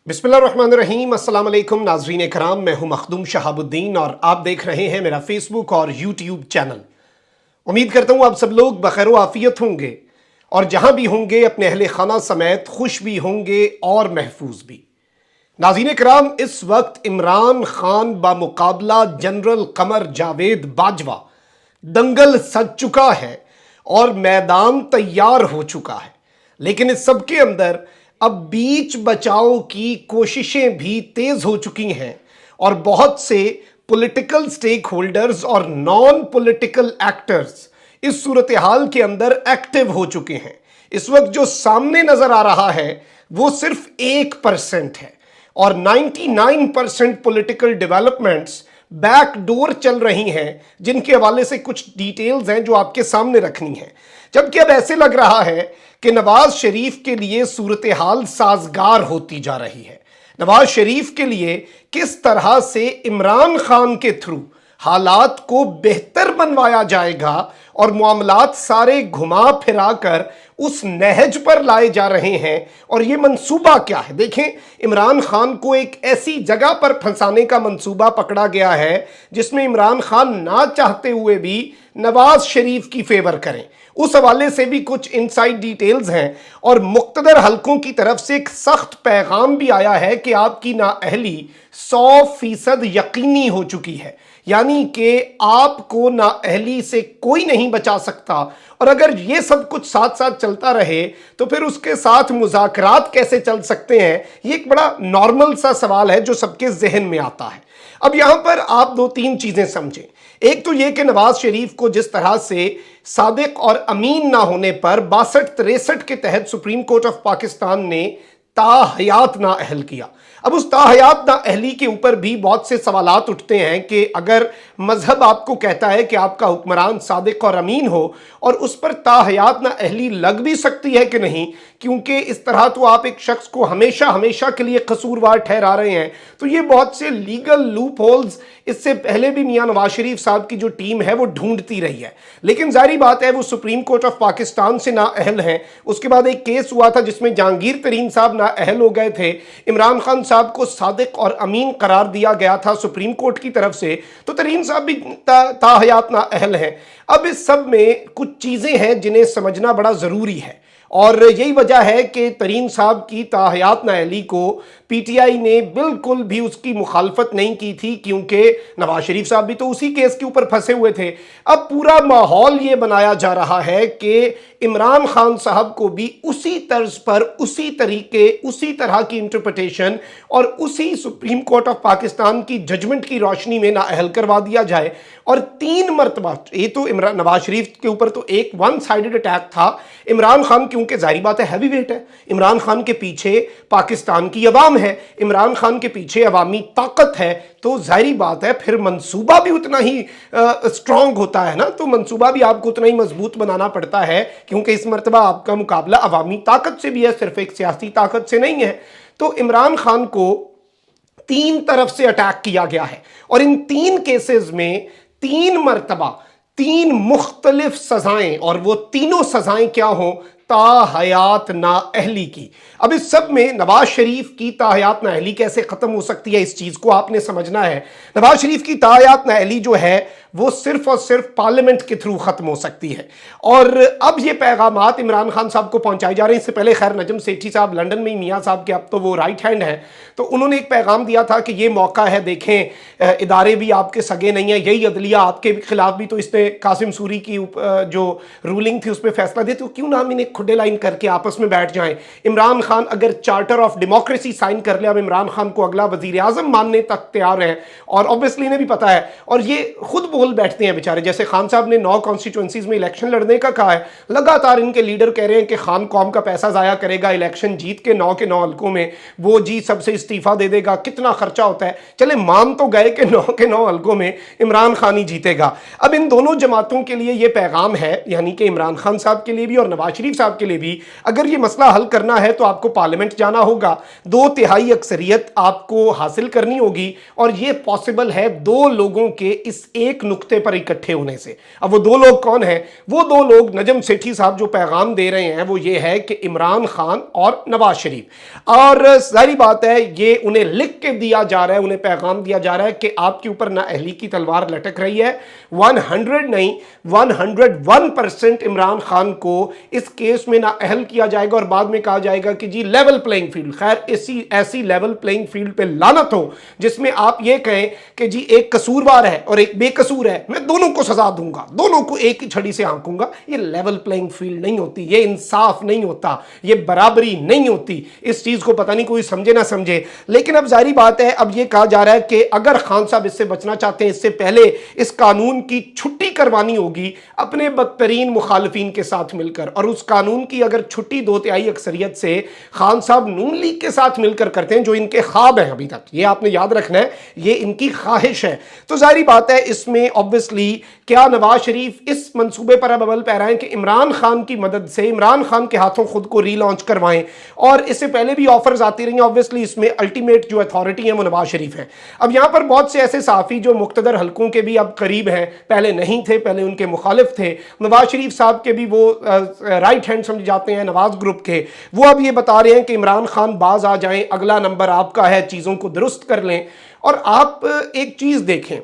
बिस्मिल्लाहिर्रहमानिर्रहीम। अस्सलाम वालेकुम नाज़रीन कराम, मैं हूं मखदूम शहाबुद्दीन और आप देख रहे हैं मेरा फेसबुक और यूट्यूब चैनल। उम्मीद करता हूं आप सब लोग बखैर व आफियत होंगे और जहां भी होंगे अपने अहले खाना समेत खुश भी होंगे और महफूज भी। नाज़रीन कराम, इस वक्त इमरान खान बामुकाबला जनरल कमर जावेद बाजवा दंगल सज चुका है और मैदान तैयार हो चुका है, लेकिन इस सब के अंदर अब बीच बचाव की कोशिशें भी तेज हो चुकी हैं और बहुत से पॉलिटिकल स्टेक होल्डर्स और नॉन पॉलिटिकल एक्टर्स इस सूरत हाल के अंदर एक्टिव हो चुके हैं। इस वक्त जो सामने नजर आ रहा है वो सिर्फ 1% है और 99% पॉलिटिकल डेवलपमेंट्स बैक डोर चल रही हैं, जिनके हवाले से कुछ डिटेल्स हैं जो आपके सामने रखनी है। जबकि अब ऐसे लग रहा है कि नवाज शरीफ के लिए सूरत हाल साजगार होती जा रही है। नवाज शरीफ के लिए किस तरह से इमरान खान के थ्रू हालात को बेहतर बनवाया जाएगा और मामलात सारे घुमा फिरा कर उस नहज पर लाए जा रहे हैं और ये मंसूबा क्या है। देखें, इमरान खान को एक ऐसी जगह पर फंसाने का मंसूबा पकड़ा गया है जिसमें इमरान खान ना चाहते हुए भी नवाज शरीफ की फेवर करें। उस हवाले से भी कुछ इनसाइड डिटेल्स हैं और मुख्तदर हलकों की तरफ से एक सख्त पैगाम भी आया है कि आपकी नाअहली 100% यकीनी हो चुकी है, यानी कि आपको नाअहली से कोई नहीं बचा सकता। और अगर ये सब कुछ साथ साथ चलता रहे तो फिर उसके साथ मुज़ाकरात कैसे चल सकते हैं, ये एक बड़ा नॉर्मल सा सवाल है जो सबके जहन में आता है। अब यहां पर आप दो तीन चीजें समझें। एक तो यह कि नवाज शरीफ को जिस तरह से सादिक और अमीन ना होने पर 62-63 के तहत सुप्रीम कोर्ट ऑफ पाकिस्तान ने ताहयात नाअहल किया। अब उस ताहयात नाअहली के ऊपर भी बहुत से सवालात उठते हैं कि अगर मजहब आपको कहता है कि आपका हुक्मरान सादिक और अमीन हो और उस पर ताहयात नाअहली लग भी सकती है कि नहीं, क्योंकि इस तरह तो आप एक शख्स को हमेशा हमेशा के लिए कसूरवार ठहरा रहे हैं। तो ये बहुत से लीगल लूप होल्स इससे पहले भी मियां नवाज शरीफ साहब की जो टीम है वो ढूंढती रही है, लेकिन जारी बात है वो सुप्रीम कोर्ट ऑफ पाकिस्तान से नाअहल हैं। उसके बाद एक केस हुआ था जिसमें जहांगीर तरीन साहब नाअहल हो गए थे। इमरान खान साहब को सादिक और अमीन करार दिया गया था सुप्रीम कोर्ट की तरफ से, तो तरीन साहब भी ताहयात नाअहल हैं। अब इस सब में कुछ चीजें हैं जिन्हें समझना बड़ा जरूरी है और यही वजह है कि तरीन साहब की ताहयात नाअहली को पीटीआई ने बिल्कुल भी उसकी मुखालफत नहीं की थी, क्योंकि नवाज शरीफ साहब भी तो उसी केस के ऊपर फंसे हुए थे। अब पूरा माहौल ये बनाया जा रहा है कि इमरान खान साहब को भी उसी तर्ज पर, उसी तरीके, उसी तरह की इंटरप्रिटेशन और उसी सुप्रीम कोर्ट ऑफ पाकिस्तान की जजमेंट की रोशनी में नाअहल करवा दिया जाए। और 3 मरतबा ये तो इमरान नवाज शरीफ के ऊपर तो एक वन साइडेड अटैक था। इमरान खान क्योंकि जाहिर बात है हैवी वेट है, इमरान खान के पीछे पाकिस्तान की अवाम है, इमरान खान के पीछे अवामी ताकत है, तो जाहिर बात है फिर मंसूबा भी उतना ही स्ट्रांग होता है ना, तो मंसूबा भी आपको उतना ही मजबूत बनाना पड़ता है, क्योंकि इस मरतबा आपका मुकाबला अवामी ताकत से भी है, सिर्फ एक सियासी ताकत से नहीं है। तो इमरान खान को 3 तरफ से अटैक किया गया है और इन 3 केसेस में 3 मरतबा 3 मुख्तलिफ सजाएं, और वो तीनों सजाएं क्या हो, ताहयात नाअहली की। अब इस सब में नवाज शरीफ की ताहयात नाअहली कैसे खत्म हो सकती है, इस चीज को आपने समझना है। नवाज शरीफ की ताहयात नाअहली जो है वो सिर्फ और सिर्फ पार्लियामेंट के थ्रू खत्म हो सकती है और अब ये पैगामात इमरान खान साहब को पहुंचाए जा रहे हैं। इससे पहले खैर नजम सेठी साहब लंदन में ही मियाँ साहब के अब तो वो राइट हैंड हैं, तो उन्होंने एक पैगाम दिया था कि ये मौका है, देखें इदारे भी आपके सगे नहीं है, यही अदलिया आपके खिलाफ भी तो इसने कासिम सूरी की जो रूलिंग थी उस पर फैसला दे, तो क्यों ना हम इन्हें खुडे लाइन करके आपस में बैठ जाएं। इमरान खान अगर चार्टर ऑफ डेमोक्रेसी साइन कर ले, अब इमरान खान को अगला वजीर आजम मानने तक तैयार है और ऑब्वियसली इन्हें भी पता है और ये खुद बोल बैठते हैं बेचारे। जैसे खान साहब ने 9 कॉन्स्टिट्यूंसीज में इलेक्शन लड़ने का कहा है, लगातार इनके लीडर कह रहे हैं कि खान कौम का पैसा जाया करेगा, इलेक्शन जीत के 9 के 9 हलकों में वो जी सबसे इस्तीफा दे देगा, कितना खर्चा होता है। चले मान तो गए कि 9 के 9 हलकों में इमरान खान ही जीतेगा। अब इन दोनों जमातों के लिए ये पैगाम है, यानी कि इमरान खान साहब के लिए भी और नवाज शरीफ साहब साहब के लिए भी अगर ये मसला हल करना है तो आपको पार्लियामेंट जाना होगा, 2/3 अक्सरियत आपको हासिल करनी होगी, और ये पॉसिबल है 2 लोगों के इस एक नुक्ते पर इकट्ठे होने से। अब वो 2 लोग कौन हैं? वो 2 लोग नजम सेठी साहब जो पैगाम दे रहे हैं वो ये है कि इमरान खान और नवाज शरीफ। और सारी बात है ये उन्हें लिख के दिया जा रहा है, उन्हें पैगाम दिया जा रहा है कि आपके ऊपर ना अहली की तलवार लटक रही है। 100 नहीं 101% इमरान खान को इस केस में ना अहल किया जाएगा और बाद में कहा जाएगा कि जी लेवल प्लेइंग फील्ड। खैर ऐसी लेवल प्लेइंग फील्ड पे लानत हो जिसमें आप ये कहें कि जी एक कसूरवार है और एक बेकसूर है, मैं दोनों को सजा दूंगा, दोनों को एक ही छड़ी से आंकूंगा। ये लेवल प्लेइंग फील्ड नहीं होती, ये इंसाफ नहीं होता, ये बराबरी नहीं होती। इस चीज को पता नहीं कोई समझे ना समझे, लेकिन अब जारी बात है, अब ये कहा जा रहा है कि अगर खान साहब इससे बचना चाहते हैं, इससे पहले इस कानून की छुट्टी करवानी होगी अपने बदतरीन मुखालिफिन के साथ मिलकर। और उस कानून की अगर छुट्टी 2/3 अक्सरियत से खान साहब नून लीग के साथ मिलकर करते हैं, जो इनके ख्वाब है अभी तक, ये आपने याद रखना है, ये इनकी ख्वाहिश है, तो जारी बात है इसमें ऑब्वियसली क्या नवाज शरीफ इस मंसूबे पर अब अमल पैरा है कि इमरान खान की मदद से इमरान खान के हाथों खुद को रीलॉन्च करवाएं। और इससे पहले भी ऑफर्स आती रही, ऑब्वियसली इसमें अल्टीमेट जो अथॉरिटी है वो नवाज शरीफ है। अब यहां पर बहुत से ऐसे साफी जो मुक्तदर हलकों के भी अब करीब हैं, पहले नहीं थे, पहले उनके मुखालिफ थे, नवाज शरीफ साहब के भी वो राइट हैंड समझे जाते हैं नवाज ग्रुप के, वो अब ये बता रहे हैं कि इमरान खान बाज आ जाएं, अगला नंबर आपका है, चीजों को दुरुस्त कर लें। और आप एक चीज देखें,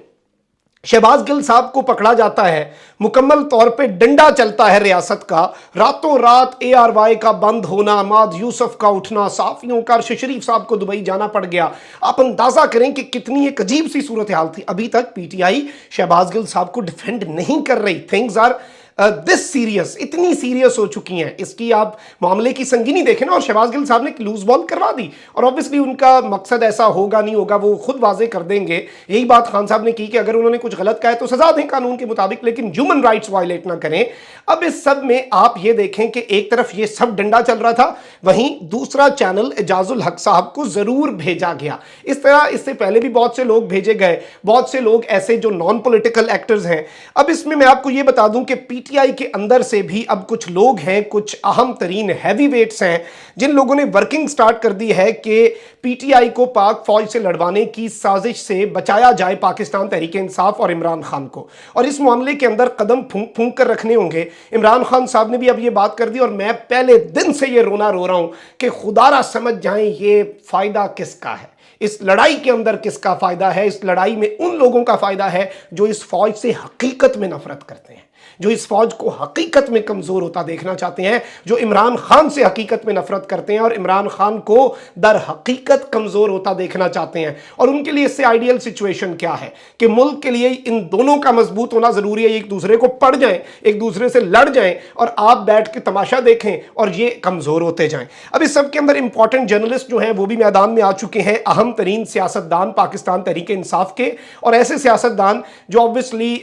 शहबाज गिल साहब को पकड़ा जाता है, मुकम्मल तौर पे डंडा चलता है रियासत का, रातों रात ARY का बंद होना, अहमद यूसुफ का उठना, साफियों का, अरशद शरीफ साहब को दुबई जाना पड़ गया। आप अंदाजा करें कि कितनी एक अजीब सी सूरत हाल थी। अभी तक PTI शहबाज गिल साहब को डिफेंड नहीं कर रही। थिंग्स आर दिस सीरियस, इतनी सीरियस हो चुकी हैं, इसकी आप मामले की संगीनी देखें ना। और शहबाज गिल साहब ने लूज बॉल करवा दी, और ऑब्वियसली उनका मकसद ऐसा होगा नहीं होगा वो खुद वाजे कर देंगे। यही बात खान साहब ने की कि अगर उन्होंने कुछ गलत कहा है तो सजा दें कानून के मुताबिक, लेकिन ह्यूमन राइट्स वायलेट ना करें। अब इस सब में आप ये देखें कि एक तरफ ये सब डंडा चल रहा था, वहीं दूसरा चैनल एजाजुल हक साहब को जरूर भेजा गया। इस तरह इससे पहले भी बहुत से लोग भेजे गए, बहुत से लोग ऐसे जो नॉन पॉलिटिकल एक्टर्स हैं। अब इसमें मैं आपको ये बता दूं कि PTI के अंदर से भी अब कुछ लोग हैं, कुछ अहम तरीन हैवी वेट्स हैं, जिन लोगों ने वर्किंग स्टार्ट कर दी है कि PTI को पाक फौज से लड़वाने की साजिश से बचाया जाए पाकिस्तान तहरीक इंसाफ और इमरान खान को, और इस मामले के अंदर कदम फूंक फूंक कर रखने होंगे। इमरान खान साहब ने भी अब ये बात कर दी, और मैं पहले दिन से ये रोना रो रहा हूं कि खुदारा समझ जाएं ये फायदा किसका है, इस लड़ाई के अंदर किसका फायदा है। इस लड़ाई में उन लोगों का फायदा है जो इस फौज से हकीकत में नफरत करते हैं, जो इस फौज को हकीकत में कमजोर होता देखना चाहते हैं, जो इमरान खान से हकीकत में नफरत करते हैं और इमरान खान को दर हकीकत कमजोर होता देखना चाहते हैं। और उनके लिए इससे आइडियल सिचुएशन क्या है कि मुल्क के लिए इन दोनों का मजबूत होना जरूरी है, एक दूसरे को पड़ जाएं, एक दूसरे से लड़ जाएं, और आप बैठ के तमाशा देखें और ये कमजोर होते जाएं। अब इस सब के अंदर इंपॉर्टेंट जर्नलिस्ट जो हैं वो भी मैदान में आ चुके हैं, अहम तरीन सियासतदान पाकिस्तान तहरीक इंसाफ के, और ऐसे सियासतदान जो ऑब्वियसली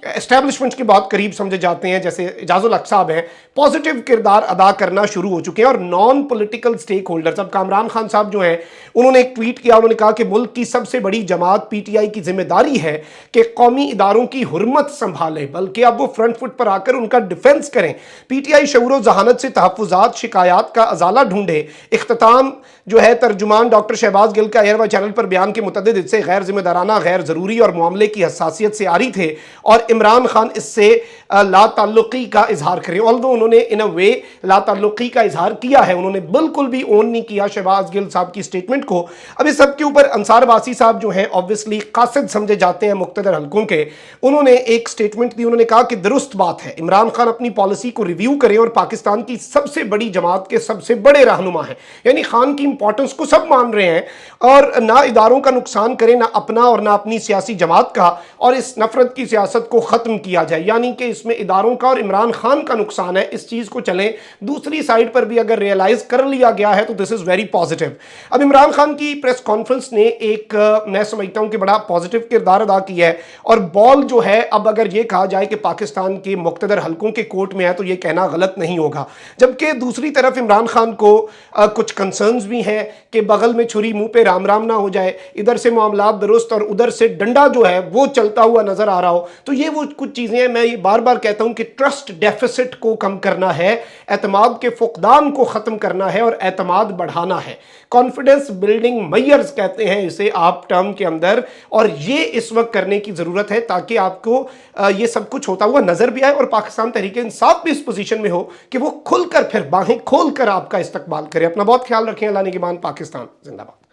एस्टैब्लिशमेंट के बहुत करीब समझे जाते हैं, जैसे एजाजुल हक साहब हैं, पॉजिटिव किरदार अदा करना शुरू हो चुके हैं। और नॉन पॉलिटिकल स्टेक होल्डर्स, अब कामरान खान साहब जो हैं उन्होंने एक ट्वीट किया, उन्होंने कहा कि मुल्क की सबसे बड़ी जमात PTI की जिम्मेदारी है कि कौमी इदारों की हुर्मत संभाले, बल्कि अब वो फ्रंट फुट पर आकर उनका डिफेंस करें। PTI शऊर जहानत से तहफ़्फ़ुज़ात शिकायत का अजाला ढूंढे। इख्तिताम जो है तर्जुमान डॉक्टर शहबाज गिल का एयरवा चैनल पर बयान के मुतअद्दिद हिस्से गैर जिम्मेदाराना, गैर ज़रूरी और मामले की हसासियत से आ रही थे, और इमरान खान इससे ला ताल्लुकी का इजहार करें। ऑल्दो उन्होंने इन अ वे ला ताल्लुकी का इजहार किया है, उन्होंने बिल्कुल भी ओन नहीं किया शहबाज गिल साहब की स्टेटमेंट को। अब इस सब के ऊपर अंसार वासी साहब जो हैं ऑब्वियसली कासिद समझे जाते हैं मुक्तदर हलकों के, उन्होंने एक स्टेटमेंट दी। उन्होंने कहा कि दुरुस्त बात है, इमरान खान अपनी पॉलिसी को रिव्यू करें और पाकिस्तान की सबसे बड़ी जमात के सबसे बड़े रहनुमा हैं, यानी खान की इंपॉर्टेंस को सब मान रहे हैं, और ना इदारों का नुकसान करें, ना अपना और ना अपनी सियासी जमात का, और इस नफरत की सियासत को खत्म किया जाए, यानी कि इसमें इदारों का और इमरान खान का नुकसान है, इस चीज को चलें। दूसरी साइड पर भी अगर रियलाइज कर लिया गया है तो दिस इज वेरी पॉजिटिव। अब इमरान खान की प्रेस कॉन्फ्रेंस ने एक मैं समझता हूं कि बड़ा पॉजिटिव किरदार अदा किया है, और बॉल जो है अब अगर यह कहा जाए कि पाकिस्तान के मुक्तदर हलकों के कोर्ट में है तो यह कहना गलत नहीं होगा। जबकि दूसरी तरफ इमरान खान को कुछ कंसर्न्स भी हैं कि बगल में छुरी मुंह पे राम राम ना हो जाए, इधर से मामलात दुरुस्त और उधर से डंडा जो है वो चलता हुआ नजर आ रहा हो। तो ये वो कुछ चीजें हैं। मैं ये बार बार कहता हूं कि ट्रस्ट डेफिसिट को कम करना है, एतमाद के फुकदान को खत्म करना है और एतमाद बढ़ाना है। कॉन्फिडेंस बिल्डिंग मेजर्स कहते हैं इसे आप टर्म के अंदर, और ये इस वक्त करने की जरूरत है ताकि आपको ये सब कुछ होता हुआ नजर भी आए और पाकिस्तान तहरीक इंसाफ भी इस पोजीशन में हो कि वो खुलकर फिर बाहें खोलकर आपका इस्तकबाल करे। अपना बहुत ख्याल रखें। अल्लाह निगहबान। पाकिस्तान जिंदाबाद।